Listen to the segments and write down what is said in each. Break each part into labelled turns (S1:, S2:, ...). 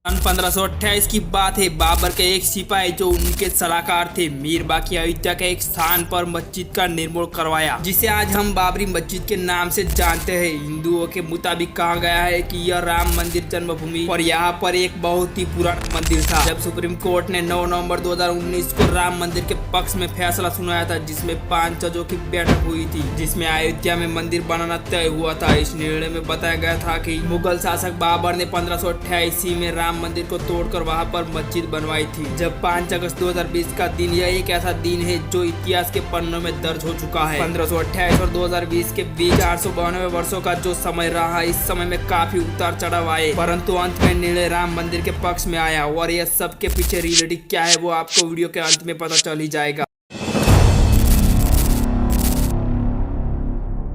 S1: सन 1528 की बात है। बाबर के एक सिपाही जो उनके सलाहकार थे मीर बाकी अयोध्या के एक स्थान पर मस्जिद का निर्माण करवाया, जिसे आज हम बाबरी मस्जिद के नाम से जानते हैं। हिंदुओं के मुताबिक कहा गया है कि यह राम मंदिर जन्मभूमि और यहाँ पर एक बहुत ही पुराना मंदिर था। जब सुप्रीम कोर्ट ने 9 नवंबर 2019 को राम मंदिर के पक्ष में फैसला सुनाया था, जिसमें 5 जजों की बैठक हुई थी, जिसमें अयोध्या में मंदिर बनाना तय हुआ था। इस निर्णय में बताया गया था कि मुगल शासक बाबर ने 1588 में राम मंदिर को तोड़कर वहां पर मस्जिद बनवाई थी। जब 5 अगस्त 2020 का दिन, यह एक ऐसा दिन है जो इतिहास के पन्नों में दर्ज हो चुका है। 1528 और 2020 के बीच 892 वर्षों का जो समय रहा, इस समय में काफी उतार चढ़ाव आए, परंतु अंत में निर्णय राम मंदिर के पक्ष में आया। और यह सब के पीछे रियलिटी क्या है वो आपको वीडियो के अंत में पता चल ही जाएगा।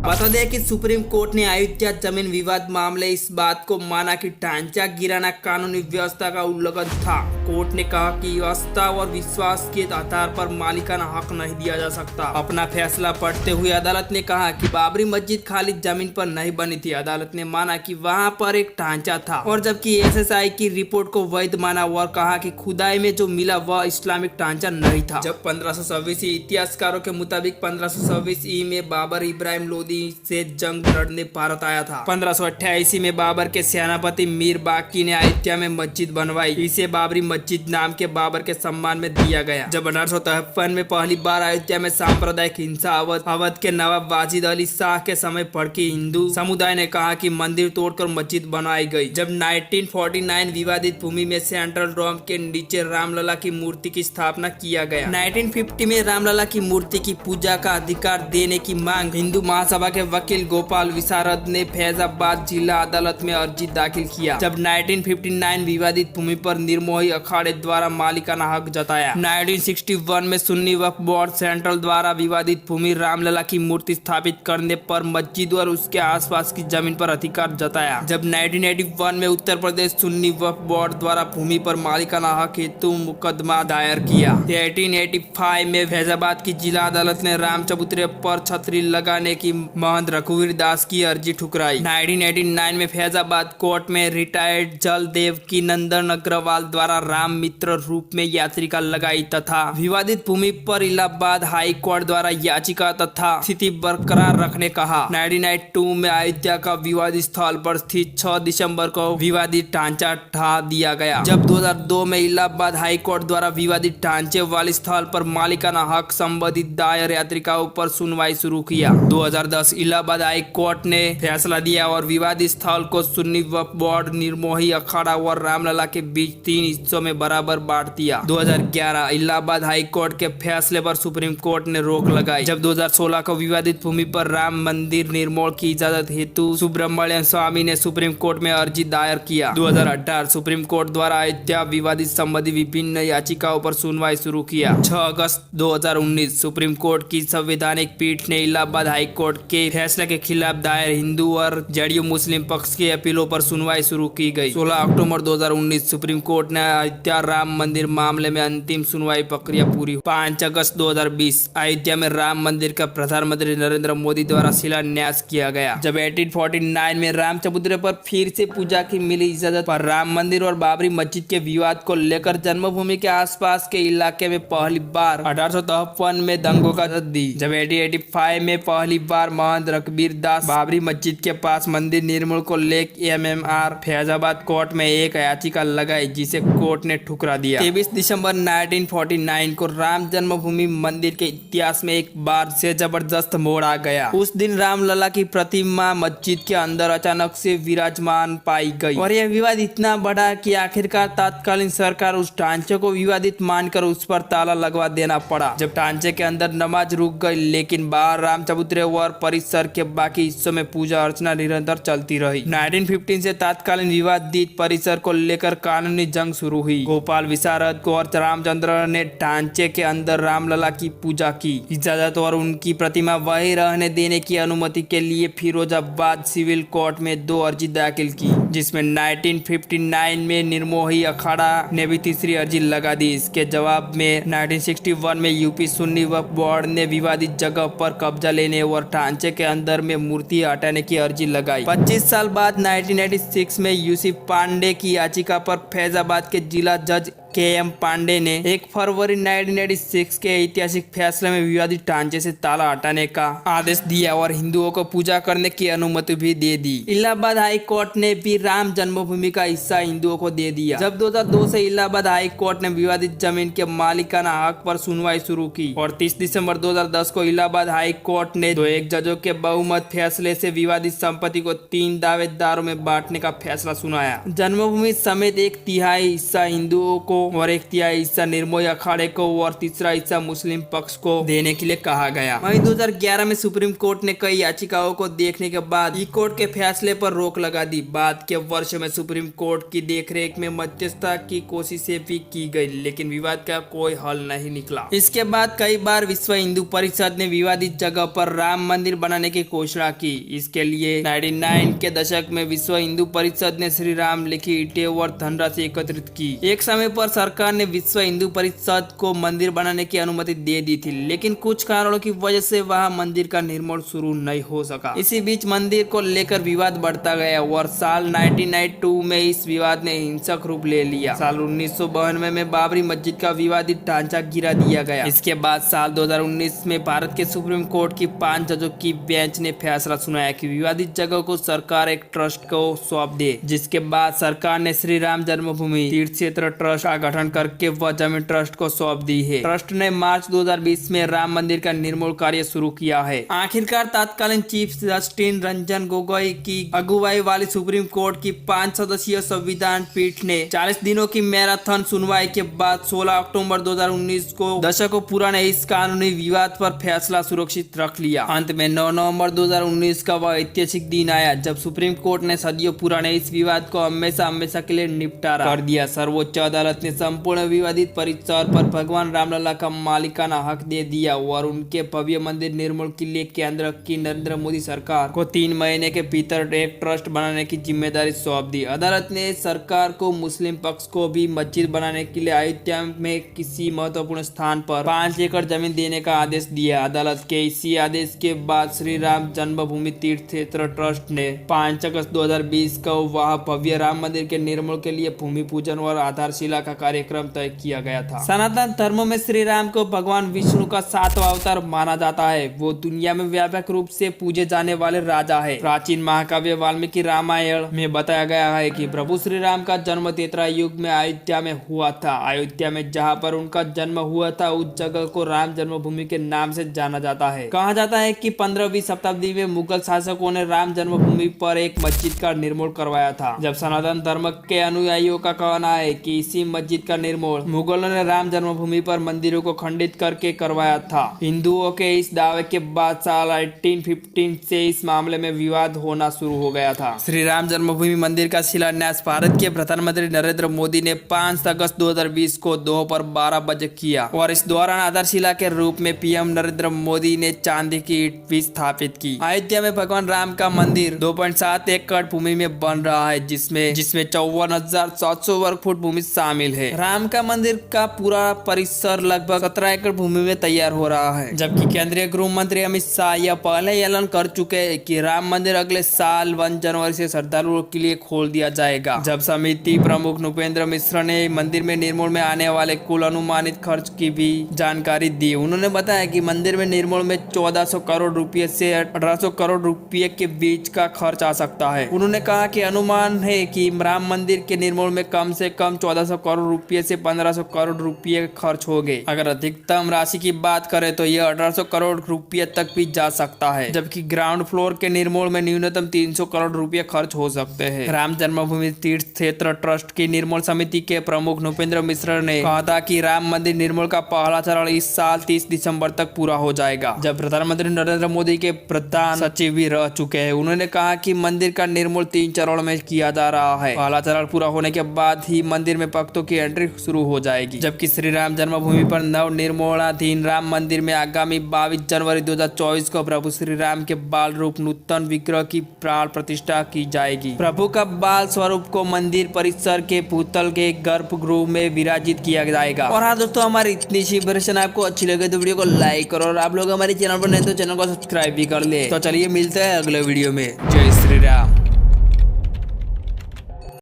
S1: बता दें कि सुप्रीम कोर्ट ने अयोध्या जमीन विवाद मामले इस बात को माना कि ढांचा गिराना कानूनी व्यवस्था का उल्लंघन था। कोर्ट ने कहा कि व्यवस्था और विश्वास के आधार पर मालिकाना हक नहीं दिया जा सकता। अपना फैसला पढ़ते हुए अदालत ने कहा कि बाबरी मस्जिद खाली जमीन पर नहीं बनी थी। अदालत ने माना कि वहां पर एक ढांचा था, और जबकि एसएसआई की रिपोर्ट को वैध माना और कहा कि खुदाई में जो मिला वह इस्लामिक ढांचा नहीं था। जब 1526 इतिहासकारों के मुताबिक 1526 में बाबर इब्राहिम लोदी से जंग लड़ने भारत आया था। 1588 में बाबर के सेनापति मीर बाकी ने अयोध्या में मस्जिद बनवाई। इसे बाबरी मस्जिद नाम के बाबर के सम्मान में दिया गया। जब 1853 में पहली बार अयोध्या में सांप्रदायिक हिंसा अवध के नवाब वाजिद अली शाह के समय भड़की, हिंदू समुदाय ने कहा कि मंदिर तोड़कर मस्जिद बनाई गई। जब 1949 विवादित भूमि में सेंट्रल डोम के नीचे रामलला की मूर्ति की स्थापना किया गया। 1950 में रामलला की मूर्ति की पूजा का अधिकार देने की मांग हिंदू महासभा के वकील गोपाल विशारद ने फैजाबाद जिला अदालत में अर्जी दाखिल किया। जब 1959 विवादित भूमि पर निर्मोही अखाड़े द्वारा मालिकाना हक जताया। 1961 में सुन्नी वक्फ बोर्ड सेंट्रल द्वारा विवादित भूमि रामलला की मूर्ति स्थापित करने पर मस्जिद और उसके आसपास की जमीन पर अधिकार जताया। जब 1981 में उत्तर प्रदेश सुन्नी वक्फ बोर्ड द्वारा भूमि पर मालिकाना हक हेतु मुकदमा दायर किया। 1885 में फैजाबाद की जिला अदालत ने राम चबूतरे पर छतरी लगाने की महंत रघुवीर दास की अर्जी ठुकराई। 1989 में फैजाबाद कोर्ट में रिटायर्ड जलदेव की नंदन अग्रवाल द्वारा राम मित्र रूप में याचिका लगाई तथा विवादित भूमि पर इलाहाबाद हाई कोर्ट द्वारा याचिका तथा स्थिति बरकरार रखने कहा। 1992 में अयोध्या का विवादित स्थल पर स्थित 6 दिसंबर को विवादित ढांचा ढा दिया गया। जब 2002 में इलाहाबाद हाई कोर्ट द्वारा विवादित ढांचे वाले स्थल पर मालिकाना हक संबंधित दायर याचिकाओं पर सुनवाई शुरू किया। 2010 इलाहाबाद हाई कोर्ट ने फैसला दिया और विवादित स्थल को सुन्नी वक्फ बोर्ड, निर्मोही अखाड़ा और रामलला के बीच 3 हिस्सों में बराबर बांट दिया। 2011 इलाहाबाद हाई कोर्ट के फैसले पर सुप्रीम कोर्ट ने रोक लगाई। जब 2016 को विवादित भूमि पर राम मंदिर निर्माण की इजाजत हेतु सुब्रमण्यम स्वामी ने सुप्रीम कोर्ट में अर्जी दायर किया। 2018 सुप्रीम कोर्ट द्वारा अयोध्या विवादित संबंधी विभिन्न याचिकाओं पर सुनवाई शुरू किया। 6 अगस्त 2019 सुप्रीम कोर्ट की संवैधानिक पीठ ने इलाहाबाद हाई कोर्ट के फैसले के खिलाफ दायर हिंदू और जेडीयू मुस्लिम पक्ष की अपीलों पर सुनवाई शुरू की गई। 16 अक्टूबर 2019 सुप्रीम कोर्ट ने अयोध्या राम मंदिर मामले में अंतिम सुनवाई प्रक्रिया पूरी। 5 अगस्त 2020 अयोध्या में राम मंदिर का प्रधानमंत्री नरेंद्र मोदी द्वारा शिलान्यास किया गया। जब 1849 में राम चबूतरे पर फिर से पूजा की मिली इजाजत पर राम मंदिर और बाबरी मस्जिद के विवाद को लेकर जन्मभूमि के आसपास के इलाके में पहली बार 1853 में दंगों का दी। जब 1885 में पहली बार महंत रघुवीर दास बाबरी मस्जिद के पास मंदिर निर्माण को लेकर एमएमआर फैजाबाद कोर्ट में एक याचिका लगाई, जिसे कोर्ट ने ठुकरा दिया। 23 दिसंबर 1949 को राम जन्मभूमि मंदिर के इतिहास में एक बार से जबरदस्त मोड़ आ गया। उस दिन रामलला की प्रतिमा मस्जिद के अंदर अचानक से विराजमान पाई गई और यह विवाद इतना बढ़ा कि आखिरकार तत्कालीन सरकार उस ढांचे को विवादित मानकर उस पर ताला लगवा देना पड़ा। जब ढांचे के अंदर नमाज रुक गई, लेकिन बाहर राम चबूतरे और परिसर के बाकी हिस्सों में पूजा अर्चना निरंतर चलती रही। 1915 से तत्कालीन विवादित परिसर को लेकर कानूनी जंग शुरू हुई। गोपाल विशारद और रामचंद्र ने ढांचे के अंदर रामलला की पूजा की इजाजत और उनकी प्रतिमा वहीं रहने देने की अनुमति के लिए फिरोजाबाद सिविल कोर्ट में 2 अर्जी दाखिल की। जिसमें 1959 में निर्मोही अखाड़ा ने भी तीसरी अर्जी लगा दी। इसके जवाब में 1961 में यूपी सुन्नी वक्फ बोर्ड ने विवादित जगह पर कब्जा लेने और ढांचे के अंदर में मूर्ति हटाने की अर्जी लगाई। 25 साल बाद 1986 में यूसुफ पांडे की याचिका पर फैजाबाद के जिला जज KM पांडे ने 1 फरवरी 1986 के ऐतिहासिक फैसले में विवादित ढांचे से ताला हटाने का आदेश दिया और हिंदुओं को पूजा करने की अनुमति भी दे दी। इलाहाबाद हाई कोर्ट ने भी राम जन्मभूमि का हिस्सा हिंदुओं को दे दिया। जब 2002 से इलाहाबाद हाई कोर्ट ने विवादित जमीन के मालिकाना हक पर सुनवाई शुरू की और 30 दिसंबर 2010 को इलाहाबाद हाई कोर्ट ने 2-1 जजों के बहुमत फैसले से विवादित संपत्ति को 3 दावेदारों में बांटने का फैसला सुनाया। जन्मभूमि समेत 1/3 हिस्सा हिंदुओं को और 1/3 हिस्सा निर्मोही अखाड़े को और तीसरा हिस्सा मुस्लिम पक्ष को देने के लिए कहा गया। मई 2011 में सुप्रीम कोर्ट ने कई याचिकाओं को देखने के बाद हाई कोर्ट के फैसले पर रोक लगा दी। बाद के वर्ष में सुप्रीम कोर्ट की देखरेख में मध्यस्थता की कोशिशें भी की गई, लेकिन विवाद का कोई हल नहीं निकला। इसके बाद कई बार विश्व हिंदू परिषद ने विवादित जगह पर राम मंदिर बनाने की घोषणा की। इसके लिए 99 के दशक में विश्व हिंदू परिषद ने श्री राम लिखी ईंटें और धनराशि एकत्रित की। एक समय पर सरकार ने विश्व हिंदू परिषद को मंदिर बनाने की अनुमति दे दी थी, लेकिन कुछ कारणों की वजह से वहां मंदिर का निर्माण शुरू नहीं हो सका। इसी बीच मंदिर को लेकर विवाद बढ़ता गया और साल 1992 में इस विवाद ने हिंसक रूप ले लिया। साल 1992 में बाबरी मस्जिद का विवादित ढांचा गिरा दिया गया। इसके बाद साल 2019 में भारत के सुप्रीम कोर्ट की 5 जजों की बेंच ने फैसला सुनाया कि विवादित जगह को सरकार एक ट्रस्ट को सौंप दे, जिसके बाद सरकार ने श्री राम जन्मभूमि तीर्थ क्षेत्र ट्रस्ट का गठन करके वह जमीन ट्रस्ट को सौंप दी है। ट्रस्ट ने मार्च 2020 में राम मंदिर का निर्माण कार्य शुरू किया है। आखिरकार तत्कालीन चीफ जस्टिस रंजन गोगोई की अगुवाई वाली सुप्रीम कोर्ट की 5 सदस्यीय संविधान पीठ ने 40 दिनों की मैराथन सुनवाई के बाद 16 अक्टूबर 2019 को दशकों पुराने इस कानूनी विवाद पर फैसला सुरक्षित रख लिया। अंत में 9 नवंबर 2019 का वह ऐतिहासिक दिन आया जब सुप्रीम कोर्ट ने सदियों पुराने इस विवाद को हमेशा के लिए निपटारा कर दिया। सर्वोच्च अदालत ने संपूर्ण विवादित परिसर पर भगवान रामलला का मालिकाना हक दे दिया और उनके भव्य मंदिर निर्माण के लिए केंद्र की नरेंद्र मोदी सरकार को 3 महीने के भीतर एक ट्रस्ट बनाने की जिम्मेदारी सौंप दी। अदालत ने सरकार को मुस्लिम पक्ष को भी मस्जिद बनाने के लिए अयोध्या में किसी महत्वपूर्ण स्थान पर 5 एकड़ जमीन देने का आदेश दिया। अदालत के इसी आदेश के बाद श्री राम जन्मभूमि तीर्थ क्षेत्र ट्रस्ट ने 5 अगस्त 2020 को वहां भव्य राम मंदिर के निर्माण के लिए भूमि पूजन और आधारशिला का कार्यक्रम तय किया गया था। सनातन धर्म में श्री राम को भगवान विष्णु का 7वां अवतार माना जाता है। वो दुनिया में व्यापक रूप से पूजे जाने वाले राजा है। प्राचीन महाकाव्य वाल्मीकि रामायण में बताया गया है कि प्रभु श्री राम का जन्म त्रेता युग में अयोध्या में हुआ था। अयोध्या में जहाँ पर उनका जन्म हुआ था उस जगह को राम जन्मभूमि के नाम से जाना जाता है। कहा जाता है कि 15वीं शताब्दी में मुगल शासकों ने राम जन्मभूमि पर एक मस्जिद का निर्माण करवाया था। जब सनातन धर्म के अनुयायियों का कहना है कि इसी मस्जिद का निर्माण मुगलों ने राम जन्मभूमि पर मंदिरों को खंडित करके करवाया था। हिंदुओं के इस दावे के बाद साल 1815 से इस मामले में विवाद होना शुरू हो गया था। श्री राम जन्मभूमि मंदिर का शिलान्यास भारत के प्रधानमंत्री नरेंद्र मोदी ने 5 अगस्त 2020 को दोपहर 12 बजे किया और इस दौरान आधारशिला के रूप में पीएम नरेंद्र मोदी ने चांदी की ईंट भी स्थापित की। अयोध्या में भगवान राम का मंदिर 2.7 एकड़ भूमि में बन रहा है, जिसमें 54,700 वर्ग फुट भूमि शामिल है। राम का मंदिर का पूरा परिसर लगभग 17 एकड़ भूमि में तैयार हो रहा है, जबकि केंद्रीय गृह मंत्री अमित शाह यह पहले ही ऐलान कर चुके हैं कि राम मंदिर अगले साल 1 जनवरी से श्रद्धालुओं के लिए खोल दिया जाएगा। जब समिति प्रमुख नृपेंद्र मिश्र ने मंदिर में निर्माण में आने वाले कुल अनुमानित खर्च की भी जानकारी दी, उन्होंने बताया कि मंदिर में निर्माण में 1400 करोड़ रुपए से 1800 करोड़ रुपए के बीच का खर्च आ सकता है। उन्होंने कहा कि अनुमान है कि राम मंदिर के निर्माण में कम से कम 1400 करोड़ रुपए से 1500 करोड़ रुपए खर्च हो गए। अगर अधिकतम राशि की बात करें तो यह 1800 करोड़ रुपए तक भी जा सकता है, जबकि ग्राउंड फ्लोर के निर्माण में न्यूनतम 300 करोड़ रुपए खर्च हो सकते हैं। राम जन्मभूमि तीर्थ क्षेत्र ट्रस्ट की निर्माण समिति के प्रमुख नृपेंद्र मिश्र ने कहा था कि राम मंदिर निर्माण का पहला चरण इस साल 30 दिसंबर तक पूरा हो जाएगा। जब प्रधानमंत्री नरेंद्र मोदी के प्रधान सचिव भी रह चुके हैं, उन्होंने कहा कि मंदिर का निर्माण 3 चरण में किया जा रहा है। पहला चरण पूरा होने के बाद ही मंदिर में भक्तों की एंट्री शुरू हो जाएगी। जबकि श्री राम जन्मभूमि पर नव निर्माणाधीन राम मंदिर में आगामी 22 जनवरी 2024 को प्रभु श्री राम के बाल रूप नूतन विग्रह की प्राण प्रतिष्ठा की जाएगी। प्रभु का बाल स्वरूप को मंदिर परिसर के भूतल के गर्भगृह में विराजित किया जाएगा। और हाँ दोस्तों, हमारी इतनी सी इंफॉर्मेशन आपको अच्छी लगे तो वीडियो को लाइक करो, और आप लोग हमारे चैनल पर नहीं तो चैनल को सब्सक्राइब भी कर ले। तो चलिए मिलते हैं अगले वीडियो में। जय श्री राम।